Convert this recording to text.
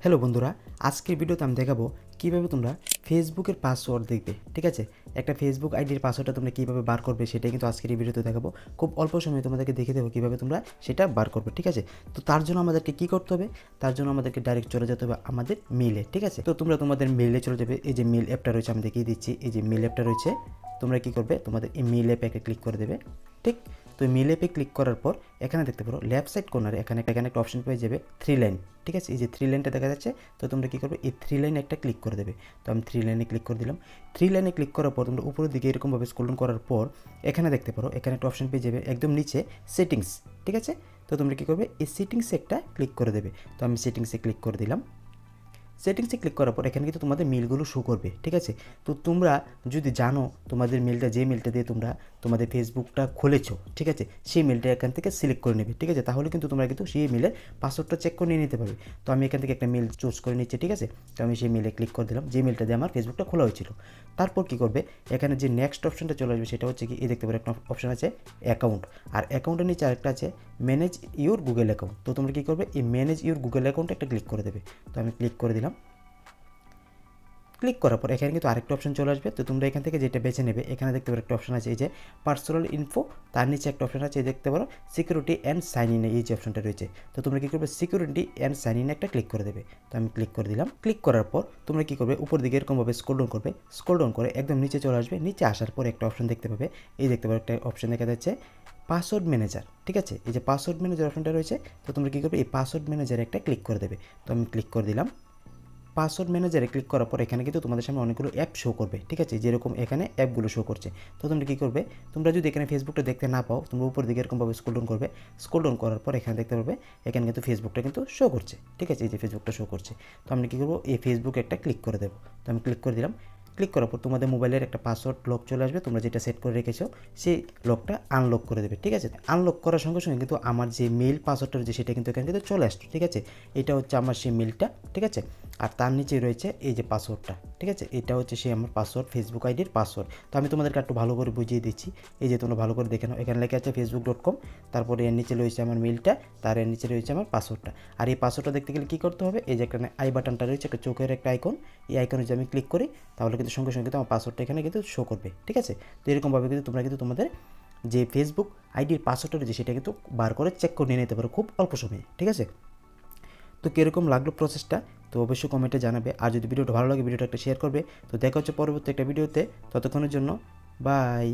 Hello বন্ধুরা, আজকের ভিডিওতে আমি দেখাবো কীভাবে তোমরা ফেসবুকের পাসওয়ার্ড দেখবে। ঠিক আছে, একটা ফেসবুক আইডির পাসওয়ার্ডটা তোমরা কীভাবে বার করবে সেটাই কিন্তু আজকের এই ভিডিওতে দেখাবো। খুব অল্প সময়ে তোমাদেরকে দেখে দেবো কীভাবে তোমরা সেটা বার করবে। ঠিক আছে, তো তার জন্য আমাদেরকে কী করতে হবে? তার জন্য আমাদেরকে ডাইরেক্ট চলে যেতে হবে আমাদের মেইলে। ঠিক আছে, তো তোমরা তোমাদের মেইলে চলে যাবে। এই যে মেইল অ্যাপটা রয়েছে আমি দেখিয়ে দিচ্ছি, এই যে মেইল অ্যাপটা রয়েছে, তোমরা কী করবে? তোমাদের এই মেইল অ্যাপে একটা ক্লিক করে দেবে। ঠিক, তো মেইল অ্যাপে ক্লিক করার পর এখানে দেখতে পারো লেফট সাইড কর্নারে এখানে একটা অপশন পেয়ে যাবে 3 লাইন। ঠিক আছে, এই যে 3 লাইনটা দেখা যাচ্ছে, তো তোমরা কী করবে? এই 3 লাইনে একটা ক্লিক করে দেবে। তো আমি 3 লাইনে ক্লিক করে দিলাম। 3 লাইনে ক্লিক করার পর তোমরা উপরের দিকে এরকমভাবে স্ক্রল ডাউন করার পর এখানে দেখতে পারো এখানে একটা অপশন পেয়ে যাবে একদম নিচে সেটিংস। ঠিক আছে, তো তোমরা কী করবে? এই সেটিংসে একটা ক্লিক করে দেবে। তো আমি সেটিংসে ক্লিক করে দিলাম। সেটিংসে ক্লিক করার পর এখানে কিন্তু তোমাদের মেলগুলো শো করবে। ঠিক আছে, তো তোমরা যদি জানো তোমাদের মেলটা, যে মেলটা দিয়ে তোমরা তোমাদের ফেসবুকটা খুলেছো, ঠিক আছে, সেই মেলটা এখান থেকে সিলেক্ট করে নেবে। ঠিক আছে, তাহলে কিন্তু তোমরা কিন্তু সেই মেলের পাসওয়ার্ডটা চেক করে নিয়ে নিতে পারবে। তো আমি এখান থেকে একটা মেল চুজ করে নিচ্ছি। ঠিক আছে, তো আমি সেই মেলে ক্লিক করে দিলাম, যে মেলটা দিয়ে আমার ফেসবুকটা খোলা হয়েছিল। তারপর কী করবে? এখানে যে নেক্সট অপশনটা চলে আসবে সেটা হচ্ছে কি, এই দেখতে পারো একটা অপশন আছে অ্যাকাউন্ট, আর অ্যাকাউন্টের নিচে আরেকটা আছে ম্যানেজ ইউর গুগল অ্যাকাউন্ট। তো তোমরা কী করবে? এই ম্যানেজ ইউর গুগল অ্যাকাউন্টে একটা ক্লিক করে দেবে। তো আমি ক্লিক করে দিলাম। ক্লিক করার পর এখানে কিন্তু আরেকটা অপশন চলে আসবে। তো তোমরা এখান থেকে যেটা বেছে নেবে, এখানে দেখতে পারো একটা অপশন আছে এই যে পার্সোনাল ইনফো, তার নিচে একটা অপশন আছে এই দেখতে পারো সিকিউরিটি অ্যান্ড সাইন ইন, এই যে অপশনটা রয়েছে। তো তোমরা কী করবে? সিকিউরিটি অ্যান্ড সাইন ইন একটা ক্লিক করে দেবে। তো আমি ক্লিক করে দিলাম। ক্লিক করার পর তোমরা কী করবে? উপর দিকে এরকমভাবে স্ক্রল ডাউন করবে। স্ক্রল ডাউন করে একদম নিচে চলে আসবে। নিচে আসার পর একটা অপশন দেখতে পাবে, এই দেখতে পারো একটা অপশন দেখা যাচ্ছে পাসওয়ার্ড ম্যানেজার। ঠিক আছে, এই যে পাসওয়ার্ড ম্যানেজার অপশনটা রয়েছে, তো তোমরা কী করবে? এই পাসওয়ার্ড ম্যানেজারে একটা ক্লিক করে দেবে। তো আমি ক্লিক করে দিলাম। পাসওয়ার্ড ম্যানেজারে ক্লিক করার পর এখানে কিন্তু তোমাদের সামনে অনেকগুলো অ্যাপ শো করবে। ঠিক আছে, যেরকম এখানে অ্যাপগুলো শো করছে। তো তোমরা কী করবে? তোমরা যদি এখানে ফেসবুকটা দেখতে না পাও, তোমরা উপর দিকে এরকমভাবে স্ক্রল ডাউন করবে। স্ক্রল ডাউন করার পর এখানে দেখতে পারবে এখানে কিন্তু ফেসবুকটা কিন্তু শো করছে। ঠিক আছে, এই যে ফেসবুকটা শো করছে। তো আমরা কী করবো? এই ফেসবুকে একটা ক্লিক করে দেবো। তো আমি ক্লিক করে দিলাম। ক্লিক করার পর তোমাদের মোবাইলের একটা পাসওয়ার্ড লক চলে আসবে, তোমরা যেটা সেট করে রেখেছো সেই লকটা আনলক করে দেবে। ঠিক আছে, আনলক করার সঙ্গে সঙ্গে কিন্তু আমার যে মেল পাসওয়ার্ডটা রয়েছে সেটা কিন্তু এখানে কিন্তু চলে আসছে। ঠিক আছে, এটা হচ্ছে আমার সেই মেলটা। ঠিক আছে, আর তার নিচে রয়েছে এই যে পাসওয়ার্ডটা। ঠিক আছে, এটা হচ্ছে সেই আমার পাসওয়ার্ড, ফেসবুক আইডির পাসওয়ার্ড। তো আমি তোমাদেরকে একটু ভালো করে বুঝিয়ে দিচ্ছি। এই যে তোমরা ভালো করে দেখে নাও, এখানে লেখা আছে facebook.com, তারপরে এর নিচে রয়েছে আমার মেলটা, তার এর নিচে রয়েছে আমার পাসওয়ার্ডটা। আর এই পাসওয়ার্ডটা দেখতে গেলে কী করতে হবে? এই যে এখানে আই বাটনটা রয়েছে, একটা চোখের একটা আইকন, এই আইকনে যদি আমি ক্লিক করি তাহলে কিন্তু সঙ্গে সঙ্গে কিন্তু আমার পাসওয়ার্ডটা এখানে কিন্তু শো করবে। ঠিক আছে, তো এরকমভাবে কিন্তু তোমরা কিন্তু তোমাদের যে ফেসবুক আইডির পাসওয়ার্ডটা রয়েছে সেটা কিন্তু বার করে চেক করে নিয়ে নিতে পারো খুব অল্প সময়ে। ঠিক আছে, তো কীরকম লাগলো প্রসেসটা তো অবশ্যই কমেন্টে জানাবে। আর যদি ভিডিওটা ভালো লাগে ভিডিওটা একটা শেয়ার করবে। তো দেখা হচ্ছে পরবর্তী একটা ভিডিওতে, ততক্ষণের জন্য বাই।